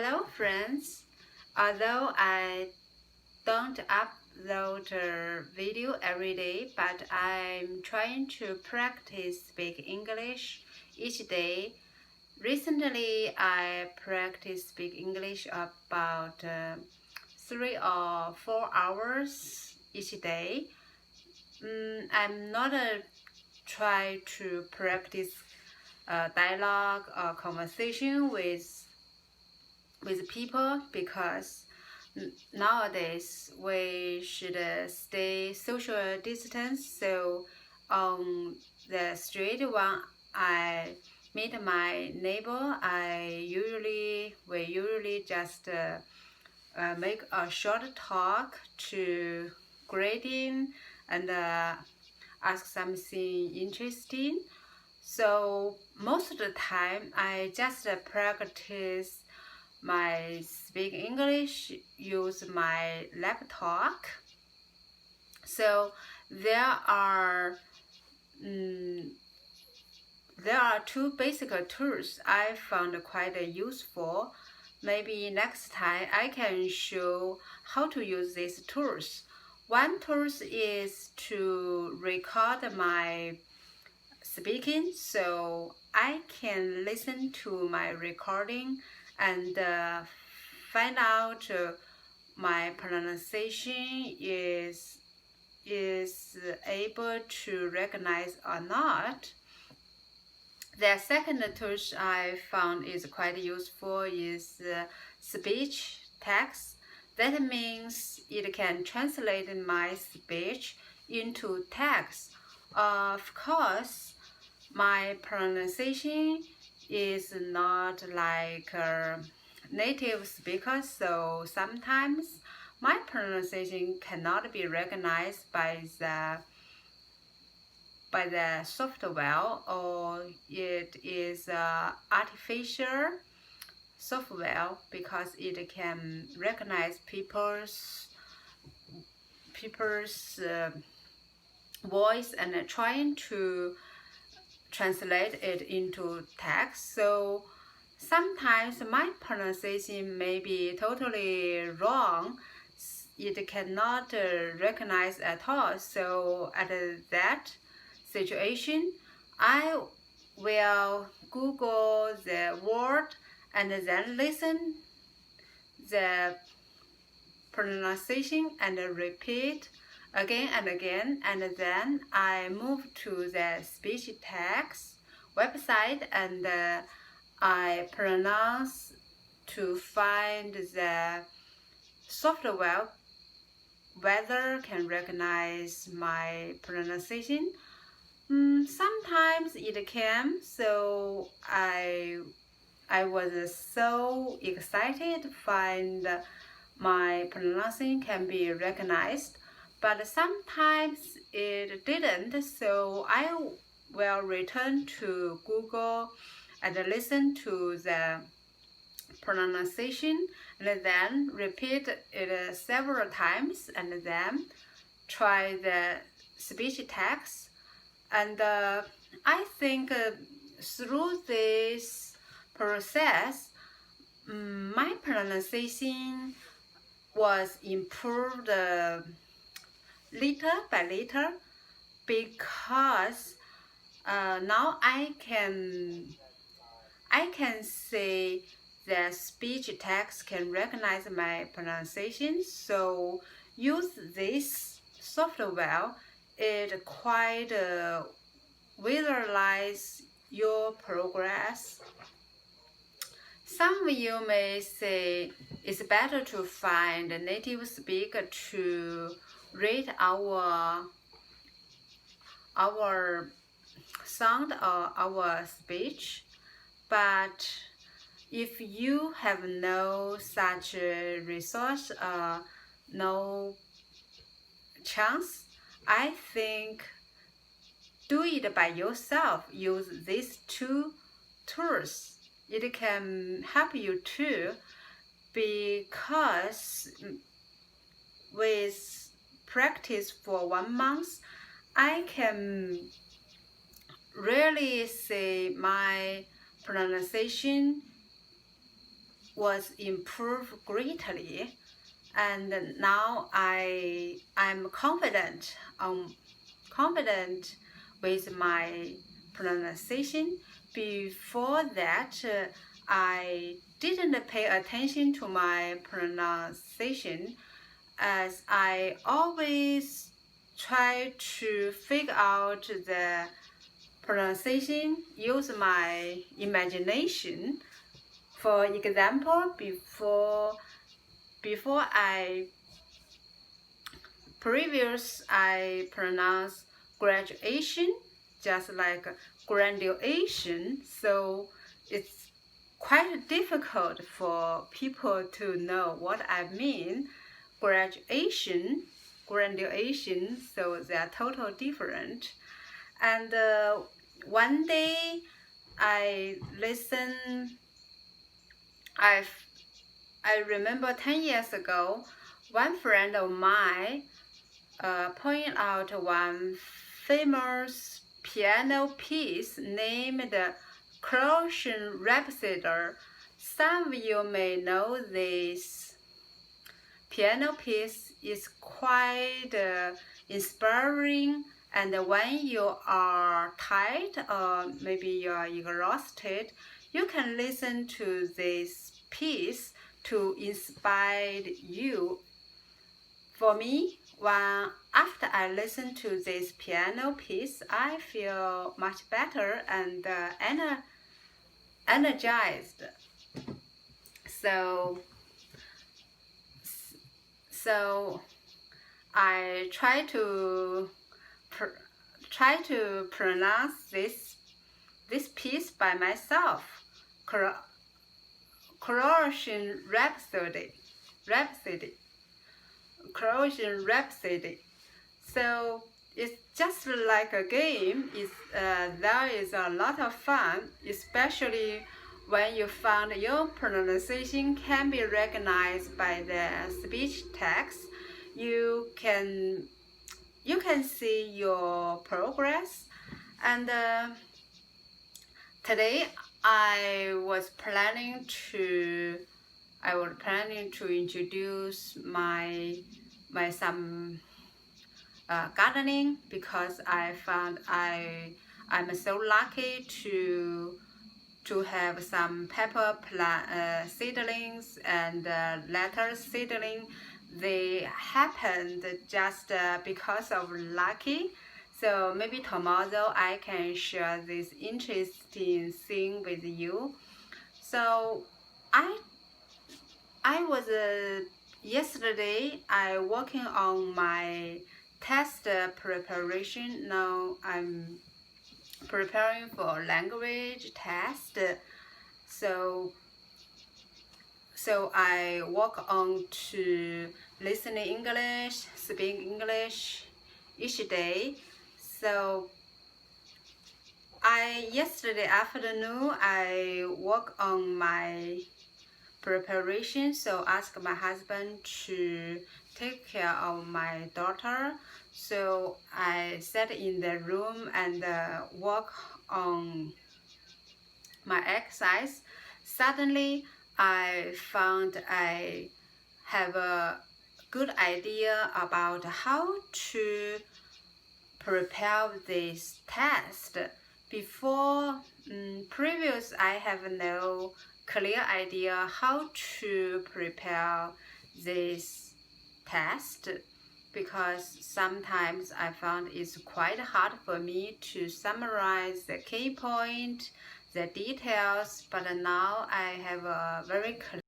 Hello friends, although I don't upload a video every day, but I'm trying to practice speak English each day. Recently, I practice speak English about 3 or 4 hours each day. I'm not try to practice dialogue or conversation with people because nowadays we should stay social distance. So on the street when I meet my neighbor, we usually just make a short talk to greeting and ask something interesting. So most of the time I just practice my speak English use my laptop. So there are mm, there are two basic tools I found quite useful. Maybe next time I can show how to use these tools. One tool is to record my speaking, so I can listen to my recording and find out my pronunciation is able to recognize or not. The second tool I found is quite useful is speech text. That means it can translate my speech into text. Of course, my pronunciation is not like a native speaker, so sometimes my pronunciation cannot be recognized by the software, or it is artificial software because it can recognize people's voice and trying to translate it into text. So sometimes my pronunciation may be totally wrong. It cannot recognize at all. So at that situation, I will Google the word and then listen the pronunciation and repeat again and again, and then I move to the speech text website and I pronounce to find the software whether can recognize my pronunciation. Sometimes it can, so I was so excited to find my pronunciation can be recognized, but sometimes it didn't, so I will return to Google and listen to the pronunciation and then repeat it several times and then try the speech text. And I think through this process, my pronunciation was improved little by little because now I can say the speech text can recognize my pronunciation. So use this software, it quite visualize your progress. Some of you may say it's better to find a native speaker to read our sound or our speech, but if you have no such resource or no chance, I think do it by yourself. Use these two tools. It can help you too, because with practice for 1 month, I can really say my pronunciation was improved greatly, and now I'm confident with my pronunciation. Before that, I didn't pay attention to my pronunciation, as I always try to figure out the pronunciation, use my imagination. For example, before I pronounce graduation just like graduation, so it's quite difficult for people to know what I mean. Graduation, so they are totally different. And one day I remember 10 years ago, one friend of mine pointed out one famous piano piece named Croatian Rhapsody. Some of you may know this piano piece is quite inspiring, and when you are tired or maybe you are exhausted, you can listen to this piece to inspire you. For me, after I listen to this piano piece, I feel much better and energized. So I try to pronounce this piece by myself. Croatian Rhapsody. Croatian Rhapsody. So it's just like a game. There is a lot of fun, especially when you found your pronunciation can be recognized by the speech text. You can see your progress. And today I was planning to introduce my some gardening, because I found I'm so lucky to have some pepper plant seedlings and lettuce seedling. They happened just because of lucky. So maybe tomorrow I can share this interesting thing with you. So I was yesterday I working on my test preparation. Now I'm preparing for language test. So I work on to listening English, speak English each day. So yesterday afternoon I work on my preparation, so ask my husband to take care of my daughter. So I sat in the room and work on my exercise. Suddenly I found I have a good idea about how to prepare this test. Before previous, I have no clear idea how to prepare this test, because sometimes I found it's quite hard for me to summarize the key point, the details, but now I have a very clear